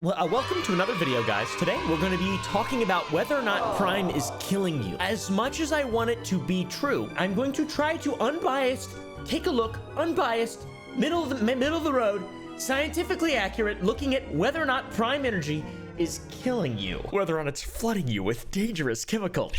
Welcome to another video, guys. Today, we're going to be talking about whether or not Prime is killing you. As much as I want it to be true, I'm going to try to take a look, unbiased, middle of the road, scientifically accurate, looking at whether or not Prime energy is killing you. Whether or not it's flooding you with dangerous chemicals.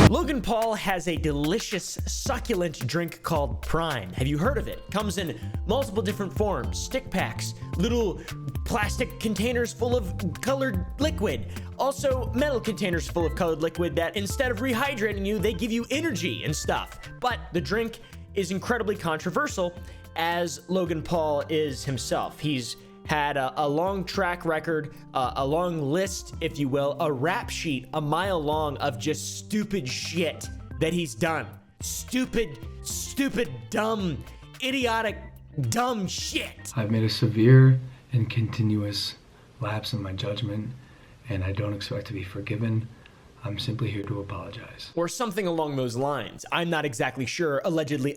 Logan Paul has a delicious, succulent drink called Prime. Have you heard of it? Comes in multiple different forms, stick packs, little plastic containers full of colored liquid, also metal containers full of colored liquid that instead of rehydrating you, they give you energy and stuff. But the drink is incredibly controversial, as Logan Paul is himself. He's had a long track record, a long list, if you will, a rap sheet a mile long of just stupid shit that he's done. Stupid, dumb, idiotic, dumb shit. I've made a severe and continuous lapse in my judgment, and I don't expect to be forgiven. I'm simply here to apologize. Or something along those lines. I'm not exactly sure. Allegedly.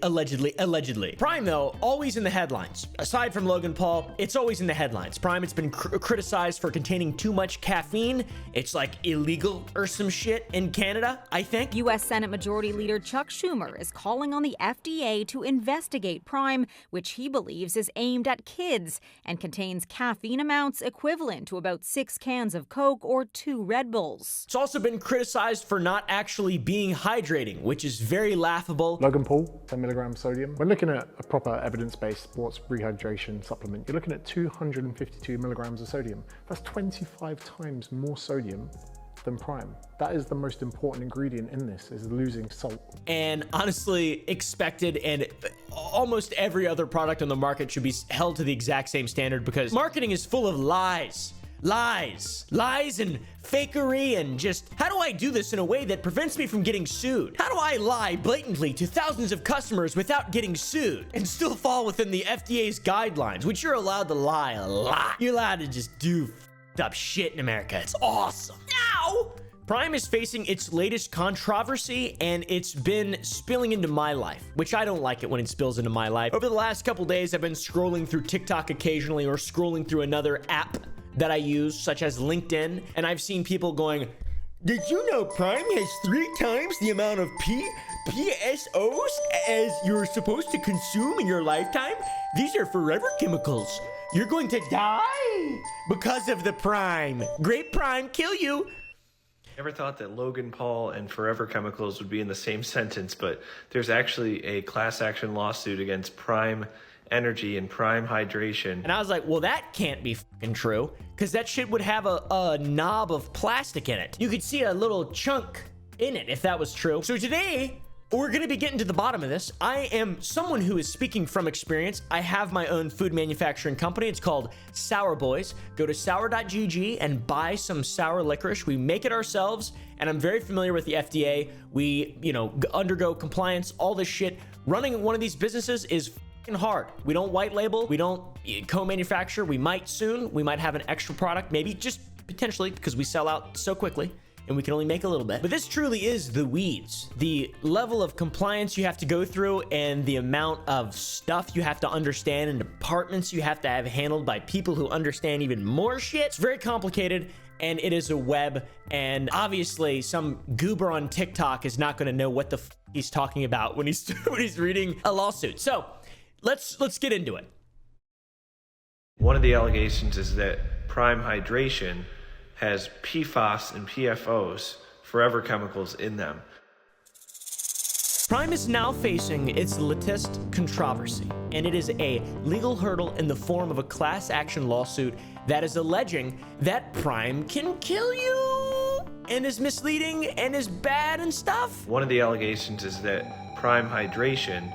Prime, though, always in the headlines. Aside from Logan Paul, it's always in the headlines. Prime, it's been criticized for containing too much caffeine. It's like illegal or some shit in Canada, I think. U.S. Senate Majority Leader Chuck Schumer is calling on the FDA to investigate Prime, which he believes is aimed at kids and contains caffeine amounts equivalent to about 6 cans of Coke or 2 Red Bulls. It's also been criticized for not actually being hydrating, which is very laughable. Logan Paul, 10 milligrams sodium. When looking at a proper evidence-based sports rehydration supplement, you're looking at 252 milligrams of sodium. That's 25 times more sodium than Prime. That is the most important ingredient in this, is losing salt. And honestly, expected, and almost every other product on the market should be held to the exact same standard, because marketing is full of lies and fakery, and just, how do I do this in a way that prevents me from getting sued? How do I lie blatantly to thousands of customers without getting sued and still fall within the FDA's guidelines, which you're allowed to lie a lot. You're allowed to just do f***ed up shit in America. It's awesome. Now, Prime is facing its latest controversy, and it's been spilling into my life, which I don't like it when it spills into my life. Over the last couple days, I've been scrolling through TikTok occasionally, or scrolling through another app that I use, such as LinkedIn, and I've seen people going, "Did you know Prime has 3 times the amount of PFAS as you're supposed to consume in your lifetime? These are forever chemicals. You're going to die because of the Prime. Great Prime, kill you." Never thought that Logan Paul and Forever Chemicals would be in the same sentence, but there's actually a class action lawsuit against Prime Energy and Prime Hydration. And I was like, well, that can't be fucking true, because that shit would have a knob of plastic in it. You could see a little chunk in it if that was true. So today, we're going to be getting to the bottom of this. I am someone who is speaking from experience. I have my own food manufacturing company. It's called Sour Boys. Go to sour.gg and buy some sour licorice. We make it ourselves, and I'm very familiar with the FDA. We, undergo compliance, all this shit. Running one of these businesses is hard. We don't white label. We don't co-manufacture. We might soon. We might have an extra product, maybe, just potentially, because we sell out so quickly and we can only make a little bit. But this truly is the weeds. The level of compliance you have to go through, and the amount of stuff you have to understand, and departments you have to have handled by people who understand even more shit. It's very complicated, and it is a web, and obviously some goober on TikTok is not going to know what the f he's talking about when he's reading a lawsuit. So let's get into it. One of the allegations is that Prime Hydration has PFAS and PFOs, forever chemicals, in them. Prime is now facing its latest controversy, and it is a legal hurdle in the form of a class action lawsuit that is alleging that Prime can kill you and is misleading and is bad and stuff. One of the allegations is that Prime Hydration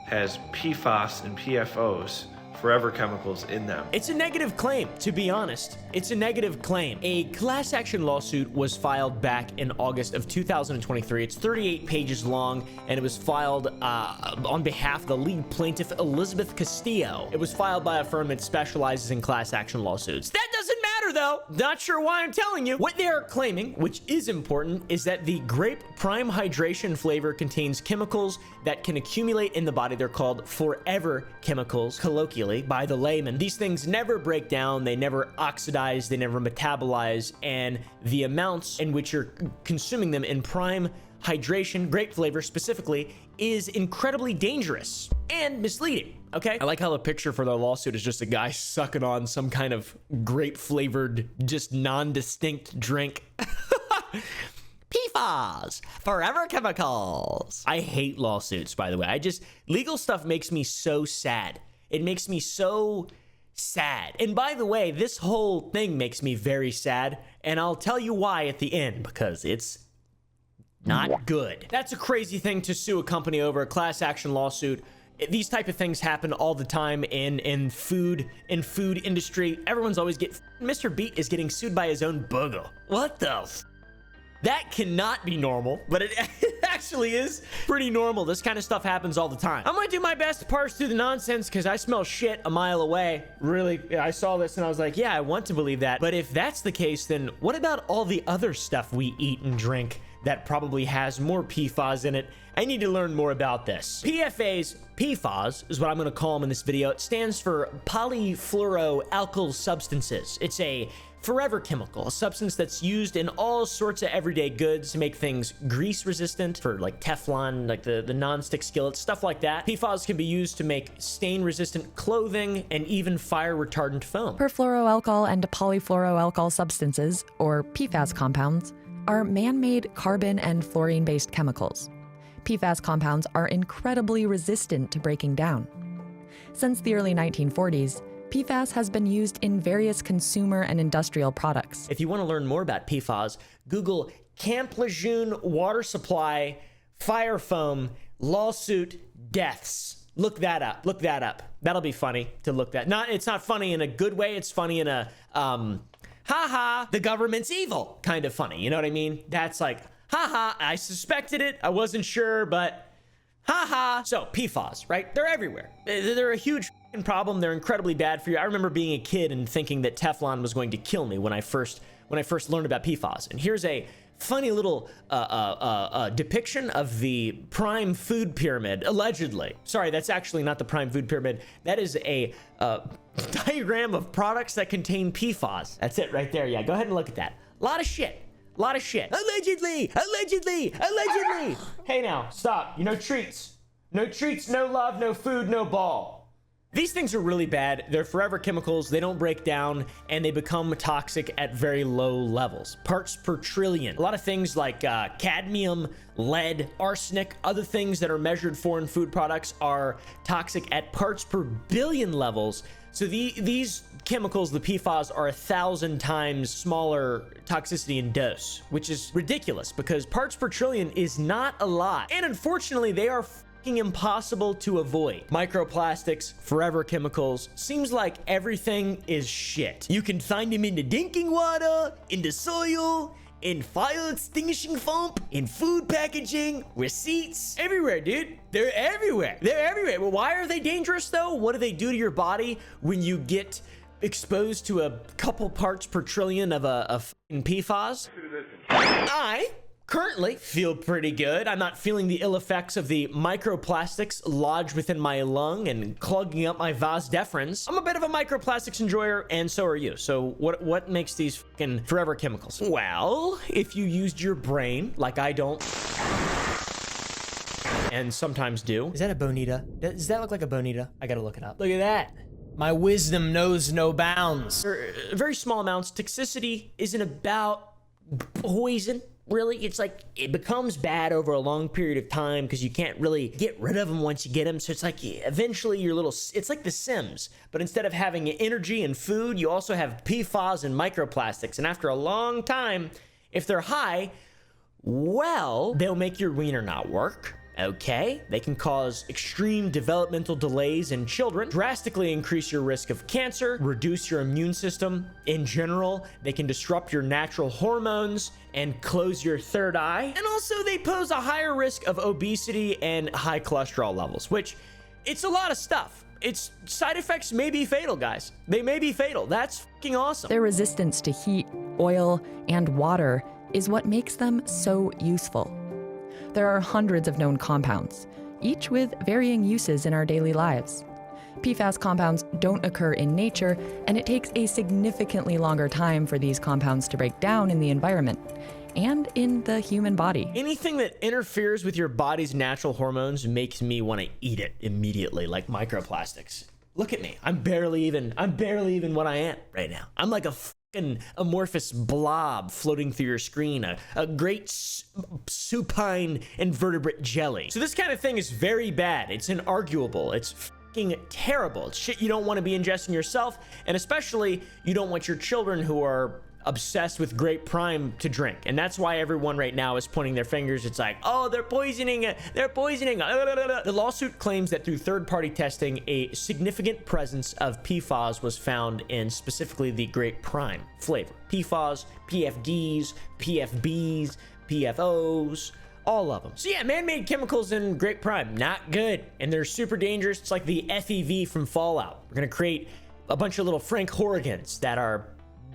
has PFAS and PFOs, forever chemicals, in them. It's a negative claim, to be honest. It's a negative claim. A class action lawsuit was filed back in August of 2023. It's 38 pages long, and it was filed on behalf of the lead plaintiff, Elizabeth Castillo. It was filed by a firm that specializes in class action lawsuits. That doesn't matter, though. Not sure why I'm telling you. What they are claiming, which is important, is that the grape prime hydration flavor contains chemicals that can accumulate in the body. They're called forever chemicals, colloquially, by the layman. These things never break down, they never oxidize, they never metabolize, and the amounts in which you're consuming them in prime hydration, grape flavor specifically, is incredibly dangerous and misleading. Okay, I like how the picture for the lawsuit is just a guy sucking on some kind of grape flavored, just non-distinct drink. PFAS, forever chemicals. I hate lawsuits, by the way. Legal stuff makes me so sad. It makes me so sad. And by the way, this whole thing makes me very sad, and I'll tell you why at the end, because it's not good. That's a crazy thing to sue a company over, a class action lawsuit. These type of things happen all the time in food industry. Everyone's always Mr. Beat is getting sued by his own booger. What the That cannot be normal, but it actually is pretty normal. This kind of stuff happens all the time. I'm gonna do my best to parse through the nonsense because I smell shit a mile away. Really, I saw this and I was like, yeah, I want to believe that. But if that's the case, then what about all the other stuff we eat and drink that probably has more PFAS in it? I need to learn more about this. PFAS is what I'm going to call them in this video. It stands for polyfluoroalkyl substances. It's a forever chemical, a substance that's used in all sorts of everyday goods to make things grease resistant, for like Teflon, like the non-stick skillets, stuff like that. PFAS can be used to make stain resistant clothing and even fire retardant foam. Perfluoroalkyl and polyfluoroalkyl substances, or PFAS compounds, are man-made carbon and fluorine-based chemicals. PFAS compounds are incredibly resistant to breaking down. Since the early 1940s, PFAS has been used in various consumer and industrial products. If you want to learn more about PFAS, Google Camp Lejeune water supply, fire foam, lawsuit, deaths. Look that up. Look that up. That'll be funny to look that. It's not funny in a good way. It's funny in a, haha, the government's evil kind of funny. You know what I mean? That's like, haha, I suspected it. I wasn't sure, but haha. So PFAS, right? They're everywhere. They're a huge problem. They're incredibly bad for you. I remember being a kid and thinking that Teflon was going to kill me when I first learned about PFAS. And here's a funny little depiction of the prime food pyramid, allegedly. Sorry, that's actually not the prime food pyramid. That is a diagram of products that contain PFAS. That's it right there. Yeah, go ahead and look at that. A lot of shit. A lot of shit. Allegedly. Hey now, stop. You know, treats. No treats, no love, no food, no ball. These things are really bad. They're forever chemicals. They don't break down, and they become toxic at very low levels. Parts per trillion. A lot of things like cadmium, lead, arsenic, other things that are measured for in food products are toxic at parts per billion levels. So these chemicals, the PFAS, are 1,000 times smaller toxicity in dose, which is ridiculous because parts per trillion is not a lot. And unfortunately, they are impossible to avoid. Microplastics, forever chemicals, seems like everything is shit. You can find them in the drinking water, in the soil, in fire extinguishing foam, in food packaging, receipts, everywhere, dude. They're everywhere. They're everywhere. Well, why are they dangerous though? What do they do to your body when you get exposed to a couple parts per trillion of fucking PFAS? I currently feel pretty good. I'm not feeling the ill effects of the microplastics lodged within my lung and clogging up my vas deferens. I'm a bit of a microplastics enjoyer, and so are you. So what makes these fucking forever chemicals? Well, if you used your brain, like I don't, and sometimes do. Is that a bonita? Does that look like a bonita? I gotta look it up. Look at that. My wisdom knows no bounds. Very small amounts. Toxicity isn't about poison. Really, it's like it becomes bad over a long period of time because you can't really get rid of them once you get them. So it's like eventually it's like The Sims, but instead of having energy and food, you also have PFAS and microplastics. And after a long time, if they're high, well, they'll make your wiener not work. Okay, they can cause extreme developmental delays in children, drastically increase your risk of cancer, reduce your immune system. In general, they can disrupt your natural hormones and close your third eye. And also they pose a higher risk of obesity and high cholesterol levels, which it's a lot of stuff. its side effects may be fatal, guys. They may be fatal. That's fucking awesome. Their resistance to heat, oil, and water is what makes them so useful. There are hundreds of known compounds, each with varying uses in our daily lives. PFAS compounds don't occur in nature, and it takes a significantly longer time for these compounds to break down in the environment and in the human body. Anything that interferes with your body's natural hormones makes me want to eat it immediately, like microplastics. Look at me. I'm barely even what I am right now. I'm like a fucking amorphous blob floating through your screen, a great supine invertebrate jelly. So this kind of thing is very bad. It's inarguable. It's fucking terrible. It's shit you don't want to be ingesting yourself, and especially you don't want your children who are obsessed with Grape Prime to drink. And that's why everyone right now is pointing their fingers. It's like, oh, they're poisoning it. They're poisoning. The lawsuit claims that through third-party testing, a significant presence of PFAS was found in specifically the Grape Prime flavor. PFAS, PFDs, PFBs, PFOs, all of them. So yeah, man-made chemicals in Grape Prime, not good. And they're super dangerous. It's like the FEV from Fallout. We're gonna create a bunch of little Frank Horrigans that are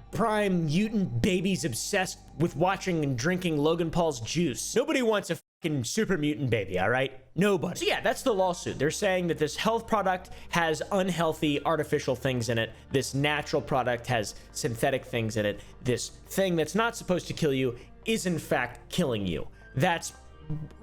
prime mutant babies obsessed with watching and drinking Logan Paul's juice. Nobody wants a fucking super mutant baby, all right? Nobody. So yeah, that's the lawsuit. They're saying that this health product has unhealthy artificial things in it. This natural product has synthetic things in it. This thing that's not supposed to kill you is in fact killing you. That's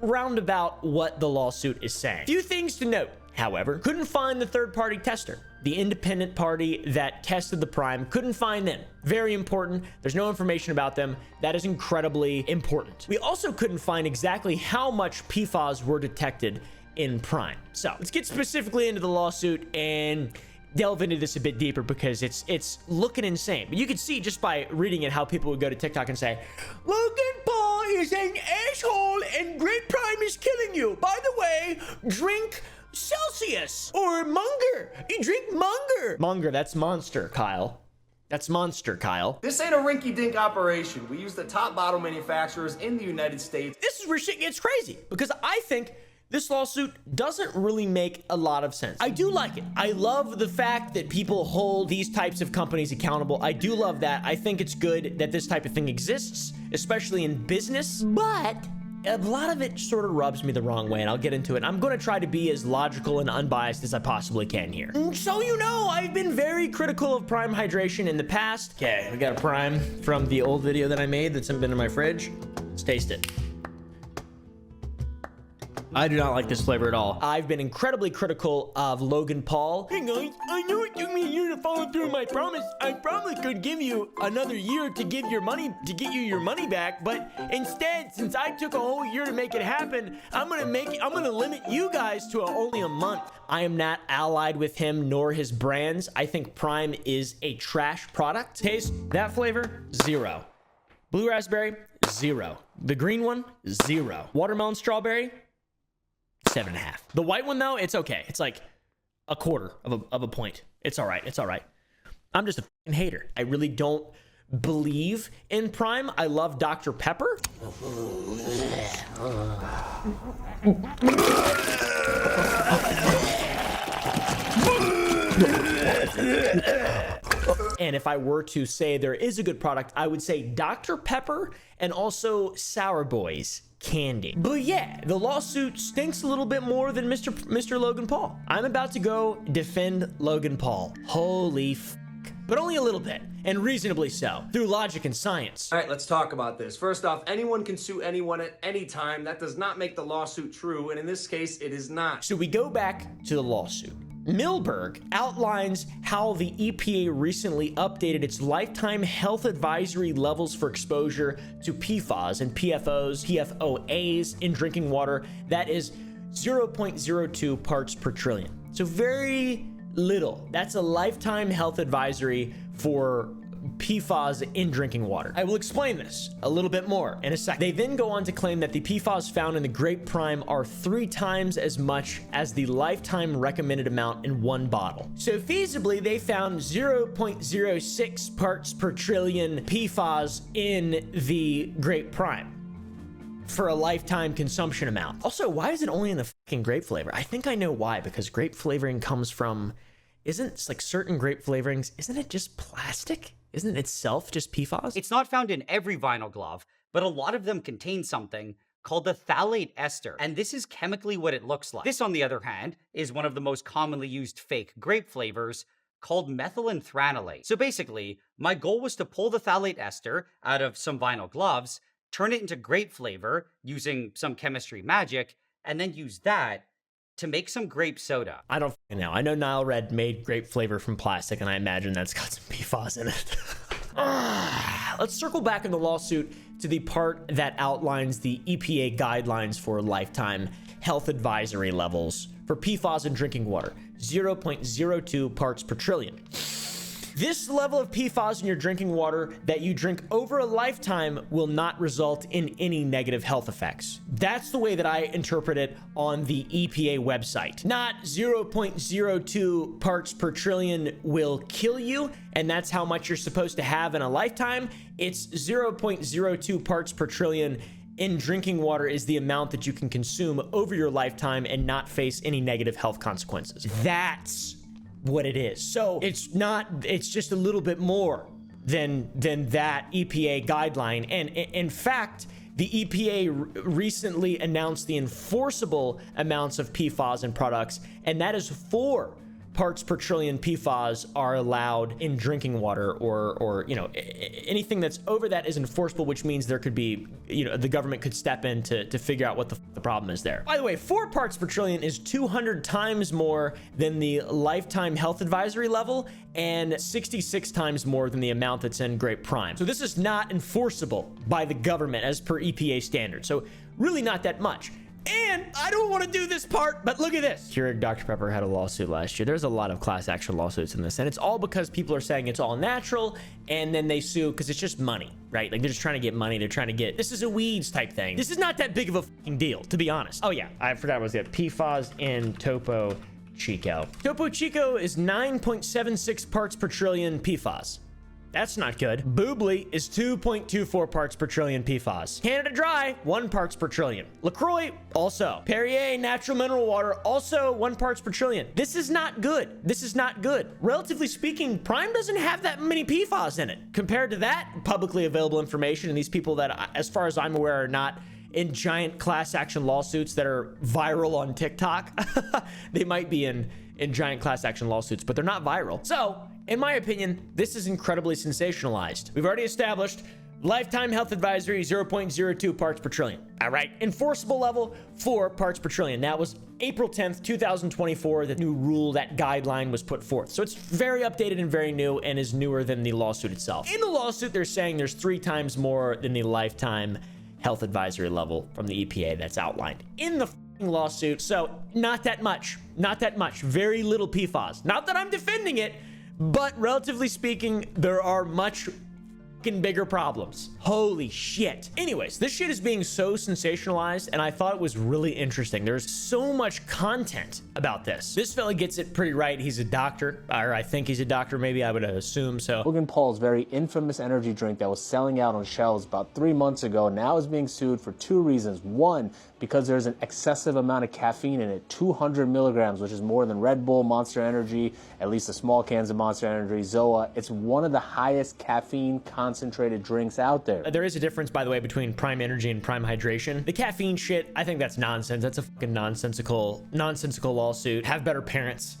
roundabout what the lawsuit is saying. Few things to note, however. Couldn't find the third-party tester. The independent party that tested the Prime, couldn't find them. Very important. There's no information about them. That is incredibly important. We also couldn't find exactly how much PFAS were detected in Prime. So let's get specifically into the lawsuit and delve into this a bit deeper, because it's looking insane. But you can see just by reading it how people would go to TikTok and say, Logan Paul is an asshole and Grape Prime is killing you. By the way, drink Celsius or Munger. You drink Munger. Munger, that's Monster, Kyle. That's Monster, Kyle. This ain't a rinky-dink operation. We use the top bottle manufacturers in the United States. This is where shit gets crazy, because I think this lawsuit doesn't really make a lot of sense. I do like it. I love the fact that people hold these types of companies accountable. I do love that. I think it's good that this type of thing exists, especially in business, but a lot of it sort of rubs me the wrong way, and I'll get into it. I'm going to try to be as logical and unbiased as I possibly can here. So you know, I've been very critical of Prime hydration in the past. Okay, we got a Prime from the old video that I made that's been in my fridge. Let's taste it. I do not like this flavor at all. I've been incredibly critical of Logan Paul. Hey guys, I know it took me a year to follow through my promise. I probably could give you another year to get you your money back, but instead, since I took a whole year to make it happen, I'm gonna limit you guys to only a month. I am not allied with him nor his brands. I think Prime is a trash product. Taste that flavor, 0. Blue raspberry, 0. The green one, 0. Watermelon strawberry, 7.5. The white one though, it's okay. It's like a quarter of a point. It's all right. It's all right. I'm just a fucking hater. I really don't believe in Prime. I love Dr. Pepper. And if I were to say there is a good product, I would say Dr. Pepper and also Sour Boys candy. But yeah, the lawsuit stinks a little bit more than Mr. Logan Paul. I'm about to go defend Logan Paul. Holy f***. But only a little bit, and reasonably so, through logic and science. All right, let's talk about this. First off, anyone can sue anyone at any time. That does not make the lawsuit true, and in this case, it is not. So we go back to the lawsuit. Milberg outlines how the EPA recently updated its lifetime health advisory levels for exposure to PFAS and PFOs, PFOAs in drinking water. That is 0.02 parts per trillion. So very little. That's a lifetime health advisory for PFAS in drinking water. I will explain this a little bit more in a second. They then go on to claim that the PFAS found in the Grape Prime are 3 times as much as the lifetime recommended amount in one bottle. So feasibly, they found 0.06 parts per trillion PFAS in the Grape Prime. for a lifetime consumption amount. Also, why is it only in the fucking grape flavor? I think I know why, because grape flavoring comes from, isn't like certain grape flavorings, isn't it just plastic? Isn't it itself just PFAS? It's not found in every vinyl glove, but a lot of them contain something called the phthalate ester, and this is chemically what it looks like. This, on the other hand, is one of the most commonly used fake grape flavors called methylantranolate. So basically, my goal was to pull the phthalate ester out of some vinyl gloves, turn it into grape flavor using some chemistry magic, and then use that to make some grape soda. I don't fucking know. I know Nile Red made grape flavor from plastic, and I imagine that's got some PFAS in it. Let's circle back in the lawsuit to the part that outlines the EPA guidelines for lifetime health advisory levels for PFAS in drinking water, 0.02 parts per trillion. This level of PFAS in your drinking water that you drink over a lifetime will not result in any negative health effects. That's the way that I interpret it on the EPA website. Not 0.02 parts per trillion will kill you, and that's how much you're supposed to have in a lifetime. It's 0.02 parts per trillion in drinking water is the amount that you can consume over your lifetime and not face any negative health consequences. That's what it is. So it's just a little bit more than that EPA guideline. And in fact, the EPA recently announced the enforceable amounts of PFAS in products, and that is 4 parts per trillion PFAS are allowed in drinking water, or you know, anything that's over that is enforceable, which means there could be, you know, the government could step in to figure out what the problem is there. By the way, 4 parts per trillion is 200 times more than the lifetime health advisory level and 66 times more than the amount that's in Grape Prime. So this is not enforceable by the government as per EPA standards. So really not that much. And I don't want to do this part, but look at this. Keurig Dr. Pepper had a lawsuit last year. There's a lot of class action lawsuits in this, and it's all because people are saying it's all natural, and then they sue because it's just money, right? Like, they're just trying to get money. They're trying to get, this is a weeds type thing. This is not that big of a fucking deal, to be honest. Oh yeah, I forgot what was it. PFAS in Topo Chico. Topo Chico is 9.76 parts per trillion PFAS. That's not good. Boobly is 2.24 parts per trillion PFAS. Canada Dry, 1 parts per trillion. LaCroix, also. Perrier Natural Mineral Water, also 1 parts per trillion. This is not good. This is not good. Relatively speaking, Prime doesn't have that many PFAS in it. Compared to that publicly available information, and these people that, as far as I'm aware, are not in giant class action lawsuits that are viral on TikTok. They might be in giant class action lawsuits, but they're not viral. So, in my opinion, this is incredibly sensationalized. We've already established lifetime health advisory, 0.02 parts per trillion. All right, enforceable level, 4 parts per trillion. That was April 10th, 2024, the new rule, that guideline was put forth. So it's very updated and very new, and is newer than the lawsuit itself. In the lawsuit, they're saying there's 3 times more than the lifetime health advisory level from the EPA that's outlined in the lawsuit. So not that much, very little PFAS. Not that I'm defending it, but relatively speaking, there are much bigger problems. Holy shit. Anyways, this shit is being so sensationalized, and I thought it was really interesting. There's so much content about this. This fella gets it pretty right. He's a doctor, or I think he's a doctor, maybe, I would assume so. Logan Paul's very infamous energy drink that was selling out on shelves about 3 months ago now is being sued for 2 reasons. One, because there's an excessive amount of caffeine in it, 200 milligrams, which is more than Red Bull, Monster Energy, at least the small cans of Monster Energy, Zoa. It's one of the highest caffeine concentrated drinks out there. There is a difference, by the way, between Prime Energy and Prime Hydration. The caffeine shit, I think that's nonsense. That's a fucking nonsensical lawsuit. Have better parents.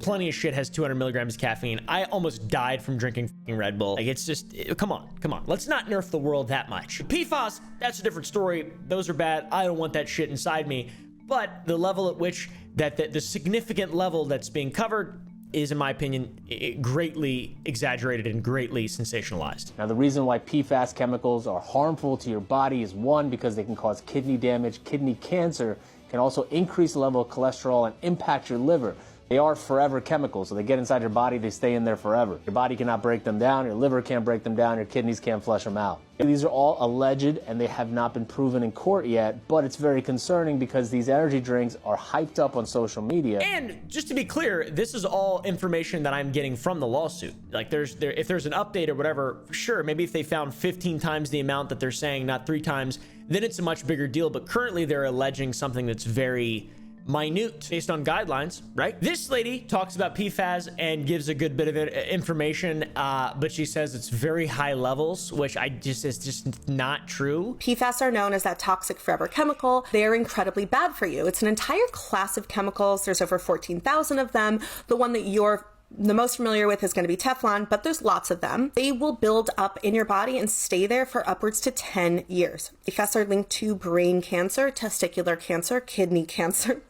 Plenty of shit has 200 milligrams of caffeine. I almost died from drinking fucking Red Bull. Like, it's just, come on. Let's not nerf the world that much. PFAS, that's a different story. Those are bad. I don't want that shit inside me. But the level at which the significant level that's being covered is, in my opinion, greatly exaggerated and greatly sensationalized. Now, the reason why PFAS chemicals are harmful to your body is, one, because they can cause kidney damage, kidney cancer, can also increase the level of cholesterol and impact your liver. They are forever chemicals, so they get inside your body, they stay in there forever. Your body cannot break them down, your liver can't break them down, your kidneys can't flush them out. These are all alleged, and they have not been proven in court yet, but it's very concerning because these energy drinks are hyped up on social media. And just to be clear, this is all information that I'm getting from the lawsuit. Like, if there's an update or whatever, sure, maybe if they found 15 times the amount that they're saying, not 3 times, then it's a much bigger deal. But currently they're alleging something that's very minute based on guidelines, right? This lady talks about PFAS and gives a good bit of information, but she says it's very high levels, which is just not true. PFAS are known as that toxic forever chemical. They're incredibly bad for you. It's an entire class of chemicals. There's over 14,000 of them. The one that you're the most familiar with is going to be Teflon, but there's lots of them. They will build up in your body and stay there for upwards to 10 years. PFAS are linked to brain cancer, testicular cancer, kidney cancer,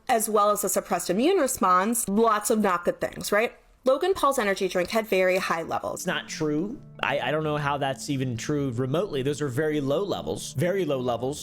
as well as a suppressed immune response. Lots of not good things, right? Logan Paul's energy drink had very high levels. It's not true. I don't know how that's even true remotely. Those are very low levels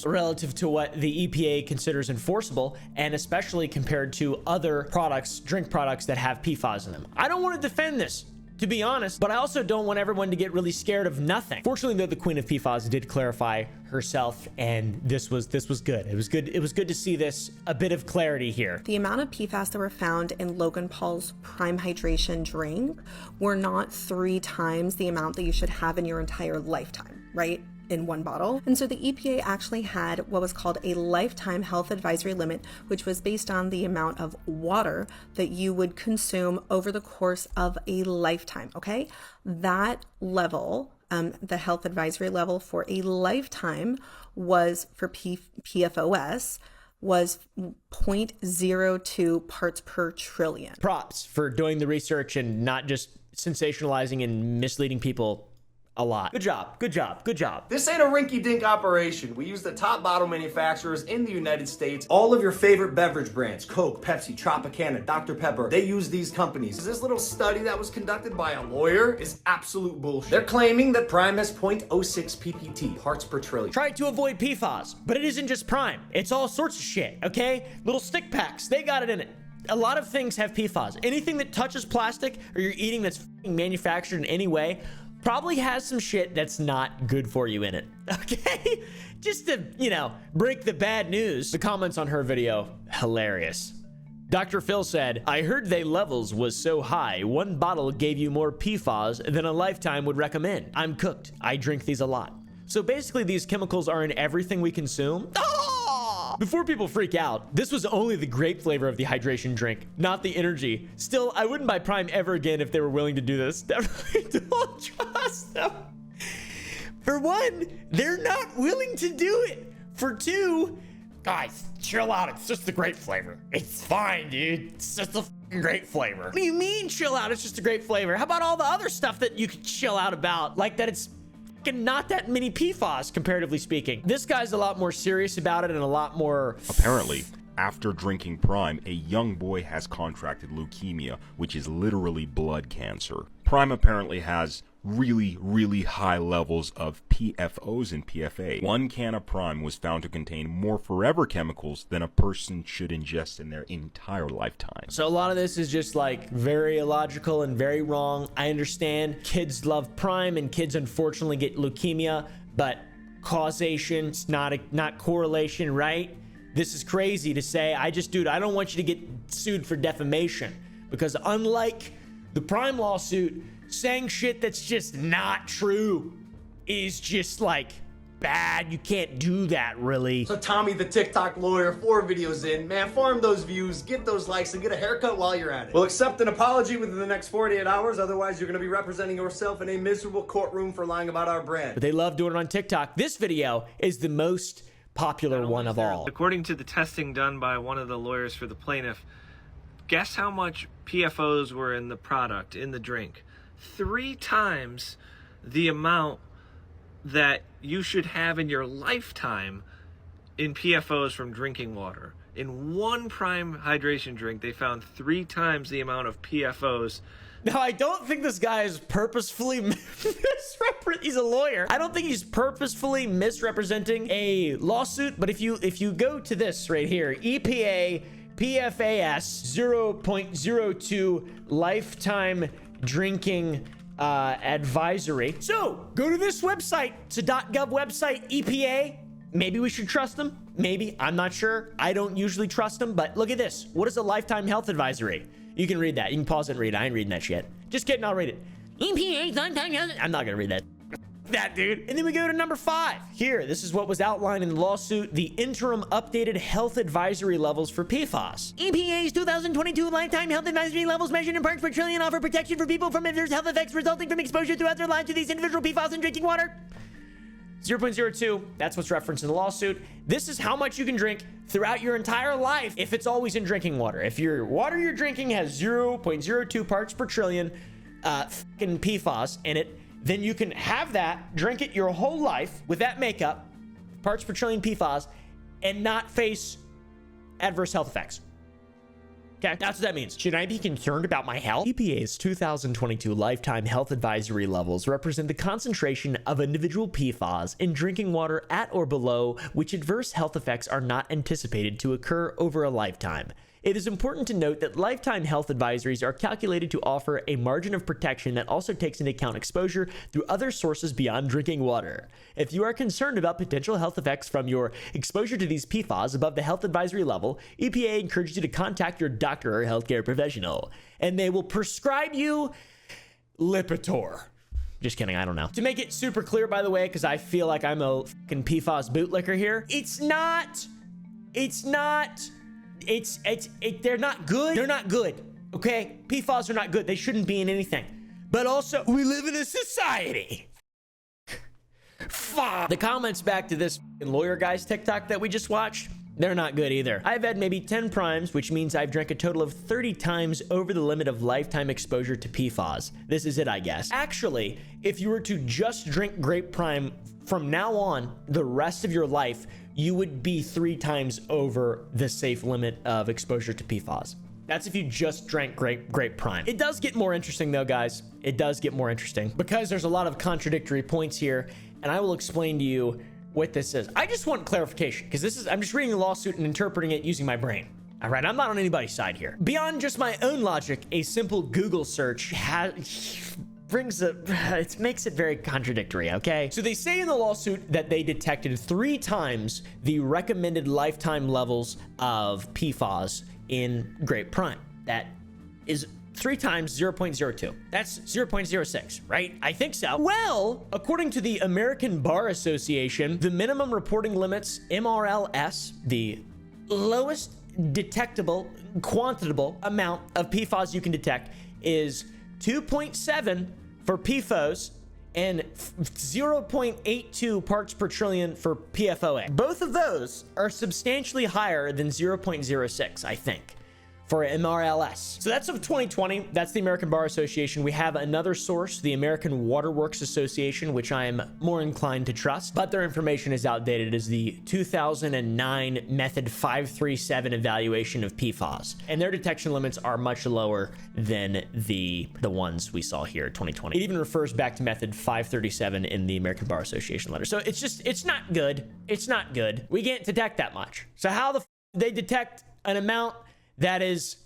relative to what the EPA considers enforceable, and especially compared to other products, drink products that have PFAS in them. I don't want to defend this, to be honest, but I also don't want everyone to get really scared of nothing. Fortunately, though, the queen of PFAS did clarify herself, and this was good. It was good to see this, a bit of clarity here. The amount of PFAS that were found in Logan Paul's Prime Hydration drink were not 3 times the amount that you should have in your entire lifetime, right? In one bottle. And so the EPA actually had what was called a lifetime health advisory limit, which was based on the amount of water that you would consume over the course of a lifetime, okay? That level, the health advisory level for a lifetime was for PFOS was 0.02 parts per trillion. Props for doing the research and not just sensationalizing and misleading people a lot. Good job, good job, good job. This ain't a rinky-dink operation. We use the top bottle manufacturers in the United States. All of your favorite beverage brands, Coke, Pepsi, Tropicana, Dr. Pepper, they use these companies. This little study that was conducted by a lawyer is absolute bullshit. They're claiming that Prime has 0.06 ppt, parts per trillion. Try to avoid PFAS, but it isn't just Prime. It's all sorts of shit, okay? Little stick packs, they got it in it. A lot of things have PFAS. Anything that touches plastic or you're eating that's manufactured in any way probably has some shit that's not good for you in it, okay? Just to, break the bad news. The comments on her video, hilarious. Dr. Phil said, I heard they levels was so high, 1 bottle gave you more PFAS than a lifetime would recommend. I'm cooked. I drink these a lot. So basically these chemicals are in everything we consume. Before people freak out, this was only the grape flavor of the hydration drink, not the energy. Still, I wouldn't buy Prime ever again if they were willing to do this. Definitely don't trust them. For one, they're not willing to do it. For 2, guys, chill out. It's just the grape flavor. It's fine, dude. It's just a grape flavor. What do you mean chill out? It's just a grape flavor. How about all the other stuff that you could chill out about? Like that it's not that many PFAS, comparatively speaking. This guy's a lot more serious about it and a lot more... Apparently, after drinking Prime, a young boy has contracted leukemia, which is literally blood cancer. Prime apparently has really, really high levels of PFOs and PFA. 1 can of Prime was found to contain more forever chemicals than a person should ingest in their entire lifetime. So a lot of this is just like very illogical and very wrong. I understand kids love Prime and kids unfortunately get leukemia, but causation, it's not correlation, right? This is crazy to say. Dude, I don't want you to get sued for defamation, because unlike the Prime lawsuit, saying shit that's just not true is just like bad. You can't do that, really. So Tommy the TikTok lawyer, 4 videos in, man, farm those views, get those likes, and get a haircut while you're at it. We'll accept an apology within the next 48 hours, otherwise you're gonna be representing yourself in a miserable courtroom for lying about our brand. But they love doing it on TikTok. This video is the most popular one of all. According to the testing done by one of the lawyers for the plaintiff, guess how much PFOs were in the product, in the drink? 3 times the amount that you should have in your lifetime in PFOs from drinking water. In 1 Prime hydration drink, they found 3 times the amount of PFOs. Now, I don't think this guy is purposefully he's a lawyer. I don't think he's purposefully misrepresenting a lawsuit, but if you go to this right here, EPA PFAS 0.02 lifetime drinking advisory. So go to this website. It's a .gov website. EPA. Maybe we should trust them. Maybe. I'm not sure. I don't usually trust them, but look at this. What is a lifetime health advisory? You can read that. You can pause it and read it. I ain't reading that shit. Just kidding. I'll read it. EPA lifetime health. I'm not gonna read that. that, dude. And then we go to number 5. Here, this is what was outlined in the lawsuit, the interim updated health advisory levels for PFAS. EPA's 2022 lifetime health advisory levels measured in parts per trillion offer protection for people from adverse health effects resulting from exposure throughout their lives to these individual PFAS in drinking water. 0.02, that's what's referenced in the lawsuit. This is how much you can drink throughout your entire life if it's always in drinking water. If your water you're drinking has 0.02 parts per trillion fucking PFAS in it, then you can have that, drink it your whole life with that makeup, parts per trillion PFAS, and not face adverse health effects. Okay, that's what that means. Should I be concerned about my health? EPA's 2022 lifetime health advisory levels represent the concentration of individual PFAS in drinking water at or below which adverse health effects are not anticipated to occur over a lifetime. It is important to note that lifetime health advisories are calculated to offer a margin of protection that also takes into account exposure through other sources beyond drinking water. If you are concerned about potential health effects from your exposure to these PFAS above the health advisory level, EPA encourages you to contact your doctor or healthcare professional, and they will prescribe you Lipitor. Just kidding, I don't know. To make it super clear, by the way, because I feel like I'm a fucking PFAS bootlicker here, they're not good. They're not good, okay? PFAS are not good. They shouldn't be in anything. But also, we live in a society. Fuck. The comments back to this lawyer guy's TikTok that we just watched, they're not good either. I've had maybe 10 primes, which means I've drank a total of 30 times over the limit of lifetime exposure to PFAS. This is it, I guess. Actually, if you were to just drink grape prime from now on, the rest of your life, you would be 3 times over the safe limit of exposure to PFAS. That's if you just drank grape prime. It does get more interesting though, guys. It does get more interesting because there's a lot of contradictory points here, and I will explain to you what this is. I just want clarification because I'm just reading the lawsuit and interpreting it using my brain. All right, I'm not on anybody's side here. Beyond just my own logic, a simple Google search makes it very contradictory, okay? So they say in the lawsuit that they detected 3 times the recommended lifetime levels of PFAS in grape prime. That is 3 times 0.02. That's 0.06, right? I think so. Well, according to the American Bar Association, the minimum reporting limits, MRLS, the lowest detectable, quantitable amount of PFAS you can detect is 2.7 for PFOS and 0.82 parts per trillion for PFOA. Both of those are substantially higher than 0.06, I think, for MRLS. So that's of 2020. That's the American Bar Association. We have another source, the American Waterworks Association, which I am more inclined to trust, but their information is outdated as the 2009 Method 537 evaluation of PFAS. And their detection limits are much lower than the ones we saw here, 2020. It even refers back to Method 537 in the American Bar Association letter. So it's not good. It's not good. We can't detect that much. So how the they detect an amount that is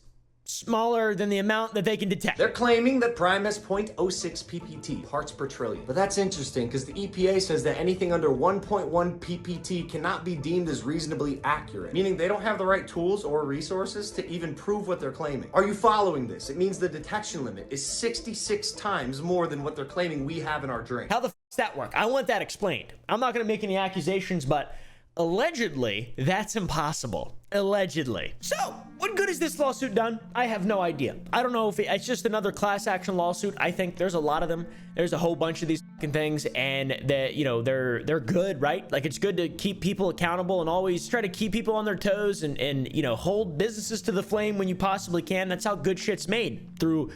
smaller than the amount that they can detect? They're claiming that prime has 0.06 ppt, parts per trillion. But that's interesting because the EPA says that anything under 1.1 ppt cannot be deemed as reasonably accurate, meaning they don't have the right tools or resources to even prove what they're claiming. Are you following this? It means the detection limit is 66 times more than what they're claiming we have in our drink. How the does that work? I want that explained. I'm not going to make any accusations, but allegedly, that's impossible. Allegedly. So, what good has this lawsuit done? I have no idea. I don't know if it's just another class action lawsuit. I think there's a lot of them. There's a whole bunch of these fucking things, and they're good, right? Like, it's good to keep people accountable and always try to keep people on their toes and hold businesses to the flame when you possibly can. That's how good shit's made, through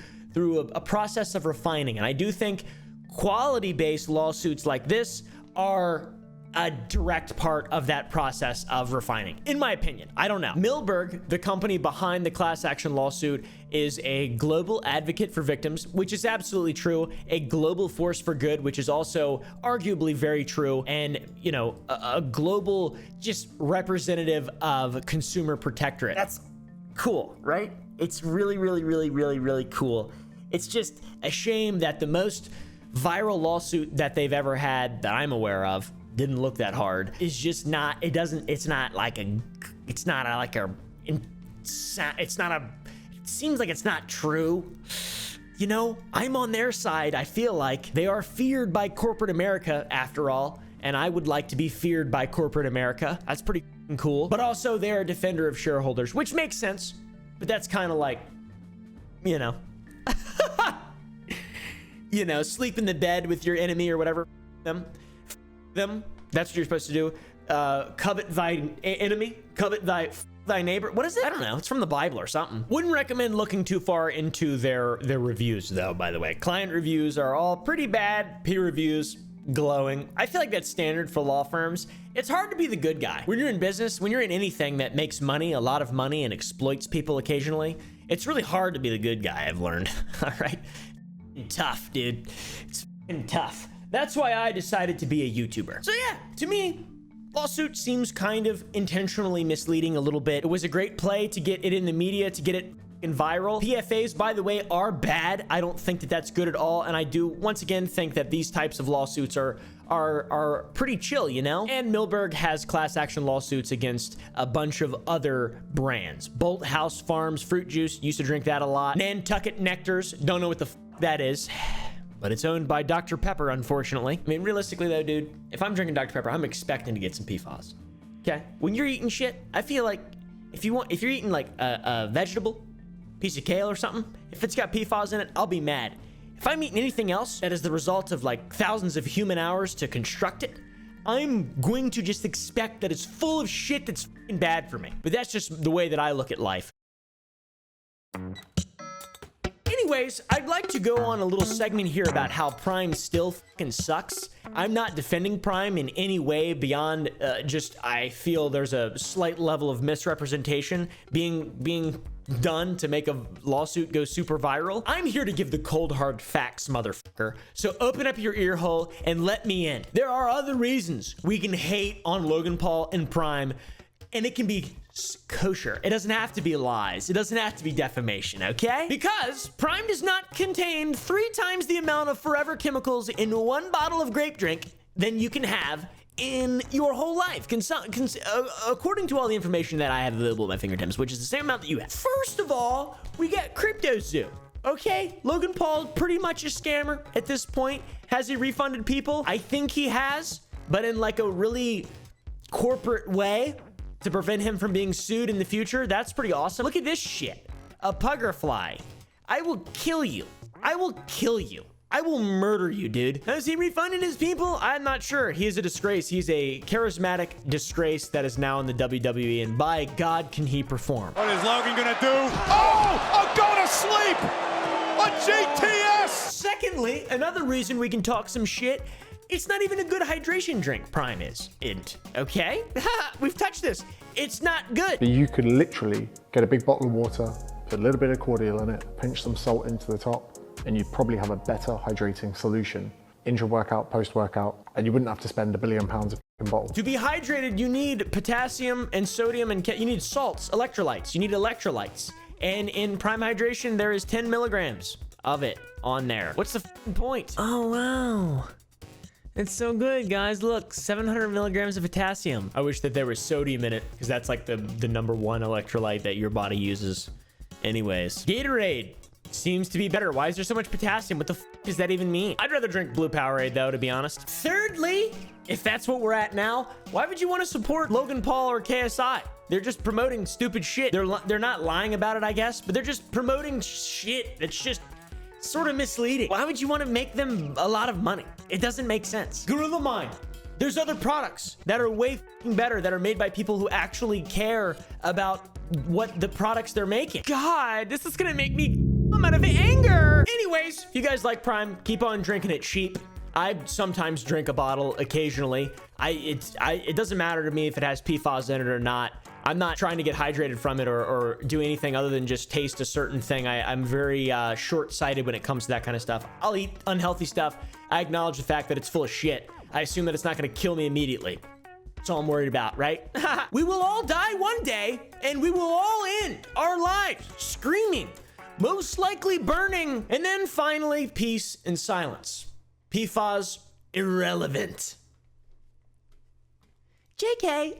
a process of refining. And I do think quality-based lawsuits like this are a direct part of that process of refining, in my opinion. I don't know. Milberg, the company behind the class action lawsuit, is a global advocate for victims, which is absolutely true, a global force for good, which is also arguably very true, and a global just representative of consumer protectorate. That's cool, right? It's really, really, really, really, really cool. It's just a shame that the most viral lawsuit that they've ever had that I'm aware of, didn't look that hard, is just not, it seems like it's not true. you know, I'm on their side. I feel like they are feared by corporate America after all, and I would like to be feared by corporate America. That's pretty cool. But also they're a defender of shareholders, which makes sense. But that's kind of like, you know, you know, sleep in the bed with your enemy or whatever. Them. That's what you're supposed to do. Covet thy enemy, covet thy neighbor. What is it? I don't know. It's from the Bible or something. Wouldn't recommend looking too far into their reviews though, by the way. Client reviews are all pretty bad. Peer reviews, glowing. I feel like that's standard for law firms. It's hard to be the good guy. When you're in business, when you're in anything that makes money, a lot of money, and exploits people occasionally, it's really hard to be the good guy, I've learned. All right? Tough, dude. It's tough. That's why I decided to be a YouTuber. So yeah, to me, lawsuit seems kind of intentionally misleading a little bit. It was a great play to get it in the media, to get it viral. PFAs, by the way, are bad. I don't think that that's good at all. And I do, once again, think that these types of lawsuits are pretty chill, you know? And Milberg has class action lawsuits against a bunch of other brands. Bolt House Farms fruit juice, used to drink that a lot. Nantucket Nectars, don't know what the that is. But it's owned by Dr. Pepper, unfortunately. I mean, realistically though, dude, if I'm drinking Dr. Pepper, I'm expecting to get some PFAS. Okay? When you're eating shit, I feel like if you're eating like a vegetable, piece of kale or something, if it's got PFAS in it, I'll be mad. If I'm eating anything else that is the result of like thousands of human hours to construct it, I'm going to just expect that it's full of shit that's f***ing bad for me. But that's just the way that I look at life. Anyways, I'd like to go on a little segment here about how Prime still fucking sucks. I'm not defending Prime in any way beyond just I feel there's a slight level of misrepresentation being done to make a lawsuit go super viral. I'm here to give the cold hard facts, motherfucker. So open up your ear hole and let me in. There are other reasons we can hate on Logan Paul and Prime, and it can be kosher. It doesn't have to be lies. It doesn't have to be defamation, okay? Because Prime does not contain 3 times the amount of forever chemicals in one bottle of grape drink than you can have in your whole life. According to all the information that I have available at my fingertips, which is the same amount that you have. First of all, we get Crypto Zoo. Okay, Logan Paul pretty much a scammer at this point. Has he refunded people? I think he has, but in like a really corporate way to prevent him from being sued in the future. That's pretty awesome. Look at this shit. A puggerfly. I will kill you. I will kill you. I will murder you, dude. Has he refunded his people? I'm not sure. He is a disgrace. He's a charismatic disgrace that is now in the WWE, and by God, can he perform. What is Logan gonna do? Oh, a go to sleep! A GTS! Secondly, another reason we can talk some shit, it's not even a good hydration drink, Prime isn't. Okay? We've touched this. It's not good. You could literally get a big bottle of water, put a little bit of cordial in it, pinch some salt into the top, and you'd probably have a better hydrating solution intra-workout, post-workout, and you wouldn't have to spend £1 billion a bottle. To be hydrated, you need potassium and sodium, and you need salts, electrolytes. You need electrolytes. And in Prime Hydration, there is 10 milligrams of it on there. What's the point? Oh, wow. It's so good, guys. Look, 700 milligrams of potassium. I wish that there was sodium in it, because that's like the number 1 electrolyte that your body uses. Anyways, Gatorade seems to be better. Why is there so much potassium? What the f does that even mean? I'd rather drink Blue Powerade, though, to be honest. Thirdly, if that's what we're at now, why would you want to support Logan Paul or KSI? They're just promoting stupid shit. They're not lying about it, I guess, but they're just promoting shit that's just sort of misleading. Why would you want to make them a lot of money? It doesn't make sense. Gorilla Mind. There's other products that are way better, that are made by people who actually care about what the products they're making. God, this is gonna make me come out of anger. Anyways, if you guys like Prime, keep on drinking it cheap. I sometimes drink a bottle occasionally. It doesn't matter to me if it has PFAS in it or not. I'm not trying to get hydrated from it or do anything other than just taste a certain thing. I'm very short-sighted when it comes to that kind of stuff. I'll eat unhealthy stuff. I acknowledge the fact that it's full of shit. I assume that it's not going to kill me immediately. That's all I'm worried about, right? We will all die one day, and we will all end our lives screaming, most likely burning, and then finally peace and silence. PFAS irrelevant. JK.